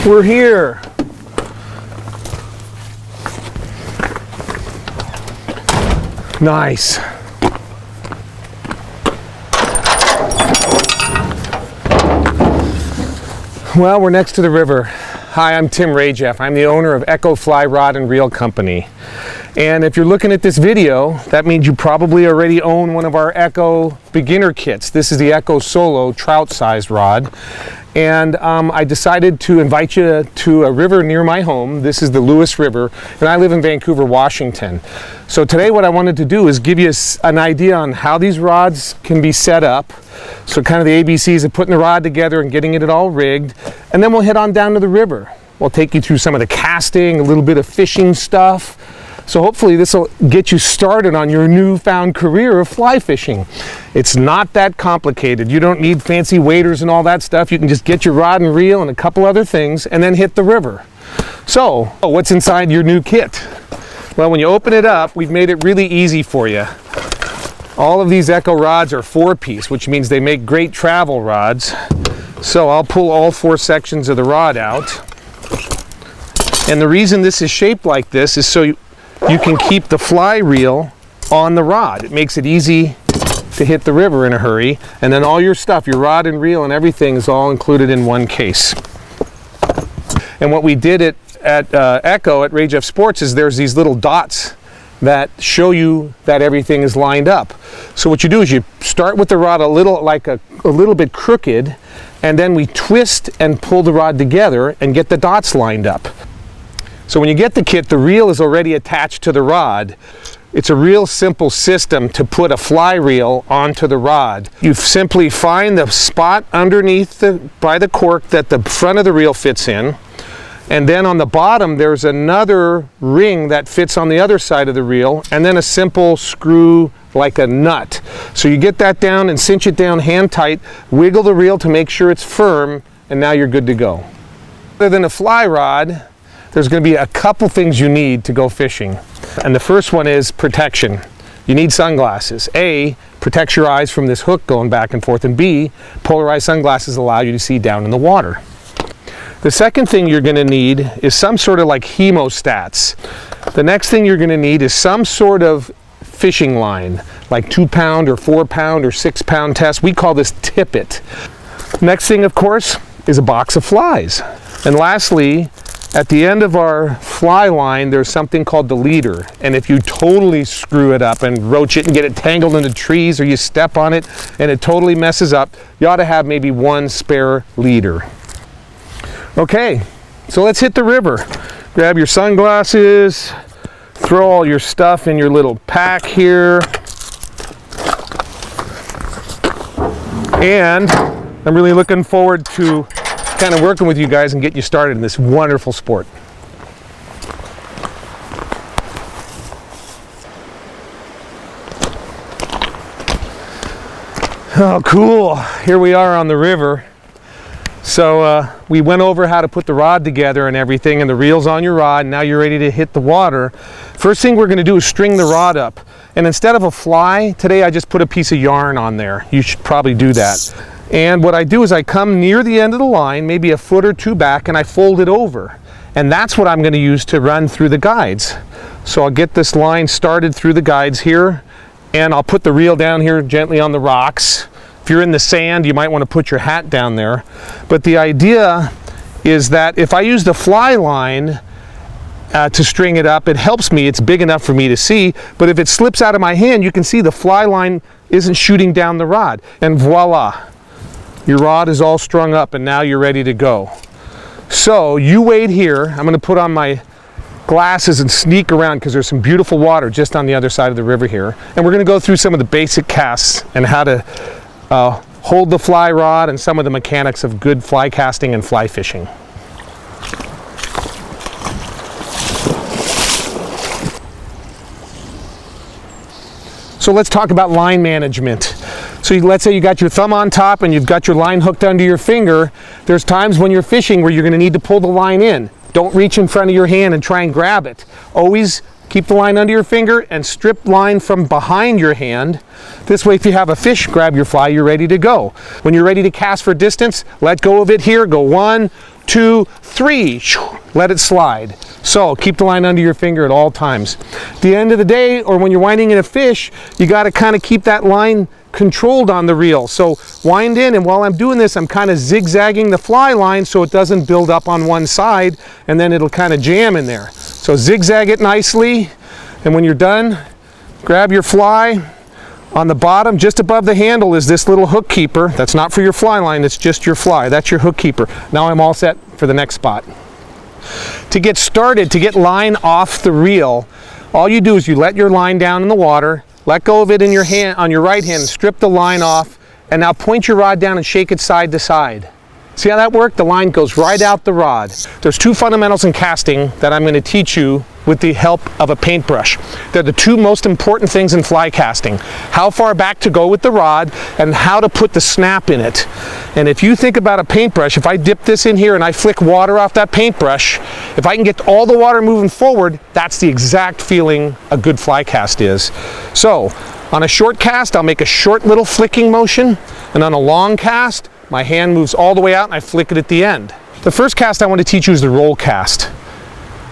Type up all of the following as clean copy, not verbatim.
We're here. Nice. Well, we're next to the river. Hi, I'm Tim Rajeff. I'm the owner of Echo Fly Rod and Reel Company. And if you're looking at this video, that means you probably already own one of our Echo beginner kits. This is the Echo Solo trout-sized rod. And I decided to invite you to a river near my home. This is the Lewis River, and I live in Vancouver, Washington. So today what I wanted to do is give you an idea on how these rods can be set up. So kind of the ABCs of putting the rod together and getting it all rigged. And then we'll head on down to the river. We'll take you through some of the casting, a little bit of fishing stuff. So hopefully this will get you started on your newfound career of fly fishing. It's not that complicated. You don't need fancy waders and all that stuff. You can just get your rod and reel and a couple other things and then hit the river. So, what's inside your new kit? Well, when you open it up, we've made it really easy for you. All of these Echo rods are 4-piece, which means they make great travel rods. So I'll pull all 4 sections of the rod out. And the reason this is shaped like this is so you can keep the fly reel on the rod. It makes it easy to hit the river in a hurry, and then all your stuff, your rod and reel and everything, is all included in one case. And what we did at Echo at Rajeff Sports is there's these little dots that show you that everything is lined up. So what you do is you start with the rod a little bit crooked, and then we twist and pull the rod together and get the dots lined up. So when you get the kit, the reel is already attached to the rod. It's a real simple system to put a fly reel onto the rod. You simply find the spot underneath by the cork that the front of the reel fits in. And then on the bottom, there's another ring that fits on the other side of the reel, and then a simple screw like a nut. So you get that down and cinch it down hand tight, wiggle the reel to make sure it's firm, and now you're good to go. Other than a fly rod, there's going to be a couple things you need to go fishing. And the first one is protection. You need sunglasses. A, protects your eyes from this hook going back and forth, and B, polarized sunglasses allow you to see down in the water. The second thing you're going to need is some sort of like hemostats. The next thing you're going to need is some sort of fishing line, like 2-pound or 4-pound or 6-pound test. We call this tippet. Next thing, of course, is a box of flies. And lastly, at the end of our fly line, there's something called the leader. And if you totally screw it up and roach it and get it tangled in the trees, or you step on it and it totally messes up, you ought to have maybe one spare leader. Okay, so let's hit the river. Grab your sunglasses, throw all your stuff in your little pack here. And I'm really looking forward to kind of working with you guys and getting you started in this wonderful sport. Oh, cool. Here we are on the river. So we went over how to put the rod together and everything, and the reel's on your rod. Now you're ready to hit the water. First thing we're going to do is string the rod up. And instead of a fly, today I just put a piece of yarn on there. You should probably do that. And what I do is I come near the end of the line, maybe a foot or 2 back, and I fold it over. And that's what I'm going to use to run through the guides. So I'll get this line started through the guides here, and I'll put the reel down here gently on the rocks. If you're in the sand, you might want to put your hat down there. But the idea is that if I use the fly line to string it up, it helps me. It's big enough for me to see. But if it slips out of my hand, you can see the fly line isn't shooting down the rod. And voila, your rod is all strung up, and now you're ready to go. So you wait here. I'm going to put on my glasses and sneak around because there's some beautiful water just on the other side of the river here. And we're going to go through some of the basic casts and how to hold the fly rod and some of the mechanics of good fly casting and fly fishing. So let's talk about line management. So let's say you got your thumb on top and you've got your line hooked under your finger. There's times when you're fishing where you're going to need to pull the line in. Don't reach in front of your hand and try and grab it. Always keep the line under your finger and strip line from behind your hand. This way, if you have a fish grab your fly, you're ready to go. When you're ready to cast for distance, let go of it here. Go 1, 2, 3. Let it slide. So keep the line under your finger at all times. At the end of the day, or when you're winding in a fish, you got to kind of keep that line controlled on the reel. So wind in, and while I'm doing this, I'm kind of zigzagging the fly line so it doesn't build up on one side, and then it'll kind of jam in there. So zigzag it nicely, and when you're done, grab your fly. On the bottom, just above the handle, is this little hook keeper. That's not for your fly line, it's just your fly. That's your hook keeper. Now I'm all set for the next spot. To get started, to get line off the reel, all you do is you let your line down in the water, let go of it in your hand, on your right hand, strip the line off, and now point your rod down and shake it side to side. See how that worked? The line goes right out the rod. There's two fundamentals in casting that I'm going to teach you with the help of a paintbrush. They're the two most important things in fly casting. How far back to go with the rod and how to put the snap in it. And if you think about a paintbrush, if I dip this in here and I flick water off that paintbrush, if I can get all the water moving forward, that's the exact feeling a good fly cast is. So on a short cast, I'll make a short little flicking motion, and on a long cast, my hand moves all the way out and I flick it at the end. The first cast I want to teach you is the roll cast.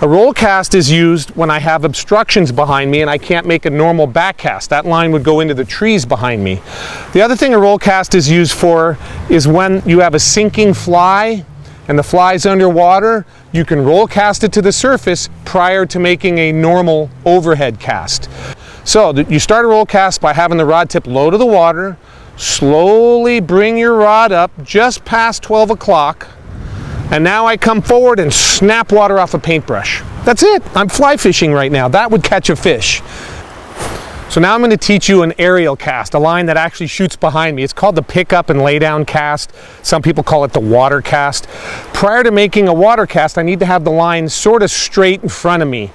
A roll cast is used when I have obstructions behind me and I can't make a normal back cast. That line would go into the trees behind me. The other thing a roll cast is used for is when you have a sinking fly and the fly's underwater, you can roll cast it to the surface prior to making a normal overhead cast. So you start a roll cast by having the rod tip low to the water, slowly bring your rod up just past 12 o'clock, and now I come forward and snap water off a paintbrush. That's it. I'm fly fishing right now. That would catch a fish. So now I'm going to teach you an aerial cast, a line that actually shoots behind me. It's called the pick up and lay down cast. Some people call it the water cast. Prior to making a water cast, I need to have the line sort of straight in front of me.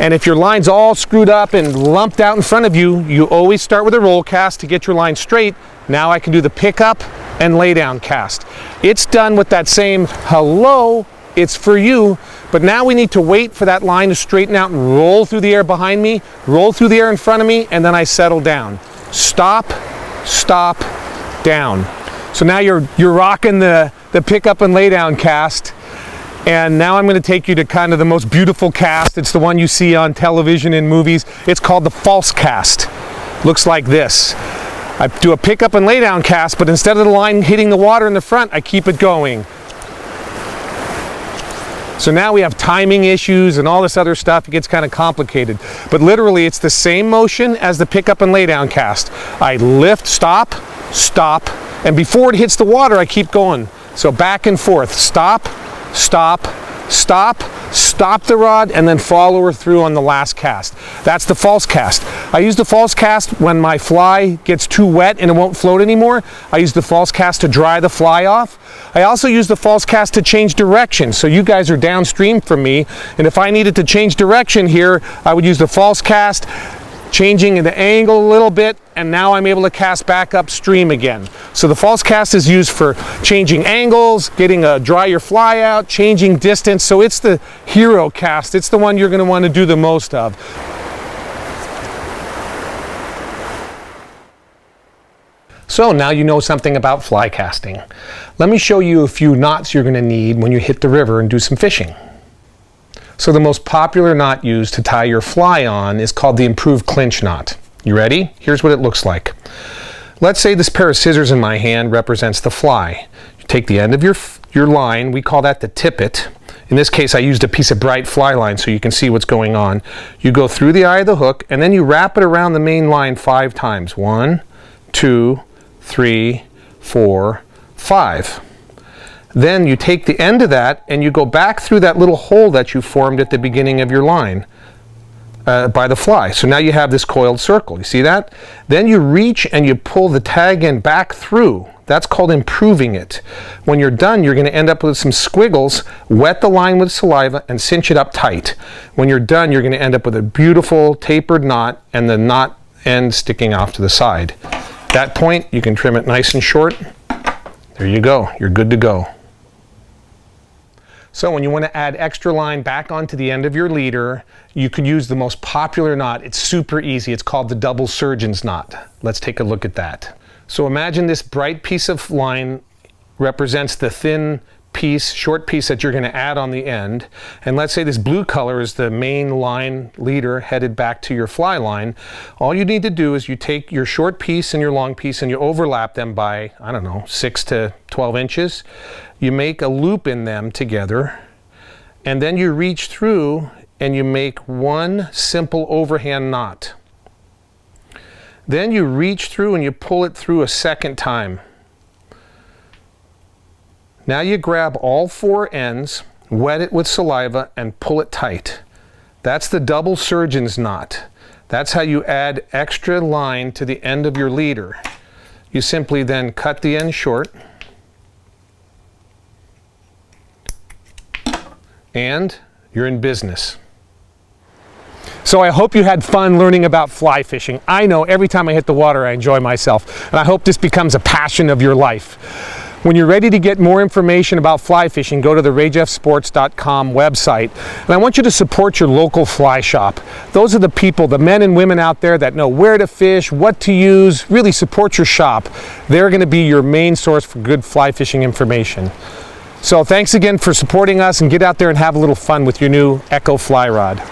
And if your line's all screwed up and lumped out in front of you, you always start with a roll cast to get your line straight. Now I can do the pick up and lay down cast. It's done with that same hello, it's for you, but now we need to wait for that line to straighten out and roll through the air behind me, roll through the air in front of me, and then I settle down. Stop, stop, down. So now you're rocking the pick up and lay down cast, and now I'm going to take you to kind of the most beautiful cast. It's the one you see on television and movies. It's called the false cast. Looks like this. I do a pick up and lay down cast, but instead of the line hitting the water in the front, I keep it going. So now we have timing issues and all this other stuff. It gets kind of complicated. But literally, it's the same motion as the pick up and lay down cast. I lift, stop, stop, and before it hits the water, I keep going. So back and forth, stop, stop, stop, stop the rod, and then follow her through on the last cast. That's the false cast. I use the false cast when my fly gets too wet and it won't float anymore. I use the false cast to dry the fly off. I also use the false cast to change direction. So you guys are downstream from me, and if I needed to change direction here, I would use the false cast, changing the angle a little bit, and now I'm able to cast back upstream again. So the false cast is used for changing angles, getting a dry your fly out, changing distance. So it's the hero cast. It's the one you're going to want to do the most of. So now you know something about fly casting. Let me show you a few knots you're going to need when you hit the river and do some fishing. So the most popular knot used to tie your fly on is called the improved clinch knot. You ready? Here's what it looks like. Let's say this pair of scissors in my hand represents the fly. You take the end of your line, we call that the tippet. In this case, I used a piece of bright fly line so you can see what's going on. You go through the eye of the hook, and then you wrap it around the main line 5 times. 1, 2, 3, 4, 5. Then you take the end of that and you go back through that little hole that you formed at the beginning of your line by the fly. So now you have this coiled circle. You see that? Then you reach and you pull the tag end back through. That's called improving it. When you're done, you're going to end up with some squiggles. Wet the line with saliva and cinch it up tight. When you're done, you're going to end up with a beautiful tapered knot and the knot end sticking off to the side. At that point, you can trim it nice and short. There you go. You're good to go. So when you want to add extra line back onto the end of your leader, you can use the most popular knot. It's super easy. It's called the double surgeon's knot. Let's take a look at that. So imagine this bright piece of line represents the thin piece, short piece that you're going to add on the end, and let's say this blue color is the main line leader headed back to your fly line, all you need to do is you take your short piece and your long piece and you overlap them by, I don't know, 6 to 12 inches. You make a loop in them together, and then you reach through and you make one simple overhand knot. Then you reach through and you pull it through a second time. Now you grab all 4 ends, wet it with saliva, and pull it tight. That's the double surgeon's knot. That's how you add extra line to the end of your leader. You simply then cut the end short, and you're in business. So I hope you had fun learning about fly fishing. I know every time I hit the water I enjoy myself, and I hope this becomes a passion of your life. When you're ready to get more information about fly fishing, go to the rajeffsports.com website. And I want you to support your local fly shop. Those are the people, the men and women out there that know where to fish, what to use. Really support your shop. They're going to be your main source for good fly fishing information. So thanks again for supporting us, and get out there and have a little fun with your new Echo Fly Rod.